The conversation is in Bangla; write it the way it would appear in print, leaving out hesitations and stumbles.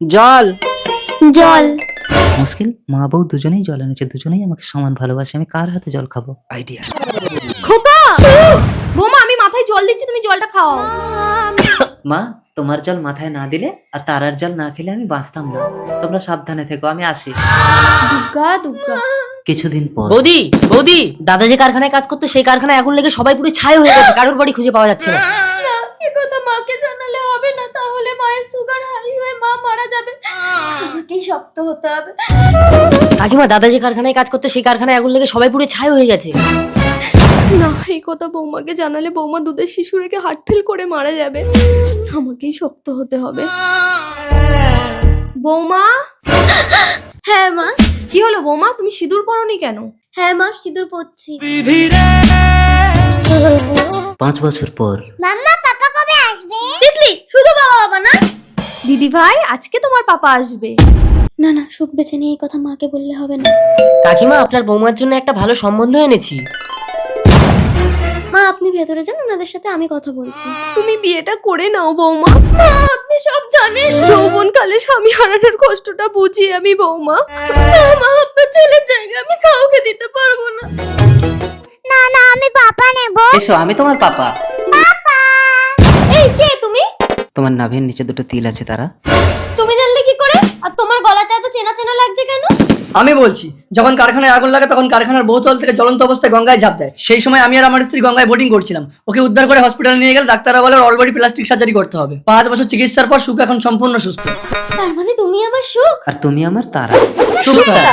জল জল। মুশকিল, মা বউ দুজনেই জল এনেছে, দুজনেই আমাকে সমান ভালোবাসে, আমি কার হাতে জল খাবো? আইডিয়া। খোকা বৌমা, আমি মাথায় জল দিচ্ছি, তুমি জলটা খাও। মা, তোমার জল মাথায় না দিলে আর তারার জল না খেলে আমি বাঁচতাম না। তোমরা সাবধানে থেকো, আমি আসি। দুর্গা দুর্গা। কিছুদিন পর। বৌদি বৌদি, দাদা যে কারখানায় কাজ করতো সেই কারখানায় আগুন লেগে সবাই পুরো ছাই হয়ে গেছে, কারোর বাড়ি খুঁজে পাওয়া যাচ্ছে না। এ কথা মাকে জানালে হবে না, তাহলে মায়ের সুগার হাই হয়ে মা মারা যাবে। আমাকেই শক্ত হতে হবে। কাকিমা, দাদা যে কারখানায় কাজ করতো সেই কারখানায় আগুন লেগে সবাই পুরো ছাই হয়ে গেছে। না, এই কথা বৌমাকে জানালে বৌমা দুধের শিশু রেখে হার্ট ফেল করে মারা যাবে। আমাকেই শক্ত হতে হবে। বৌমা। হ্যাঁ মা। কি হলো বৌমা, তুমি সিঁদুর পরনি কেন? হ্যাঁ মা, সিঁদুর পরছি। 5 বছর পর। মাম্মা, পাপা কবে আসবে? তিতলি, শুধু বাবা বাবা না। দিদি ভাই, আজকে তোমার পাপা আসবে। না না, সুখ বেঁচে নিয়ে এই কথা মাকে বললে হবে না। কাকিমা, আপনার বৌমার জন্য একটা ভালো সম্বন্ধ এনেছি। মা, আপনি ভেতরে যান, ওনাদের সাথে আমি কথা বলছি। তুমি বিয়েটা করে নাও বৌমা। মা, আপনি সব জানেন। যৌবনকালে স্বামী হারানোর কষ্টটা বুঝি আমি বৌমা। মা, আপনার ছেলের জায়গা আমি কাউকে দিতে পারবো না। না না, আমি পাপা নেব। এসো, আমি তোমার পাপা। এই কে তুমি? তোমার নাভির নিচে দুটো তিল আছে, তারা। তুমি জানলে কি করে? আর তোমার গলাটা এত চেনা চেনা লাগছে কেন? আমি বলছি, যখন কারখানায় আগুন লাগে তখন কারখানার বহুতল থেকে জ্বলন্ত অবস্থায় গঙ্গায় ঝাঁপ দেয়। সেই সময় আমি আর আমার স্ত্রী গঙ্গায় বোটিং করছিলাম। ওকে উদ্ধার করে হসপিটালে নিয়ে গেলে ডাক্তাররা বলে অলরেডি প্লাস্টিক সার্জারি করতে হবে। 5 বছর চিকিৎসার পর সুখ এখন সম্পূর্ণ সুস্থ। তার মানে তুমি আমার সুখ। আর তুমি আমার তারা। সুখ তারা।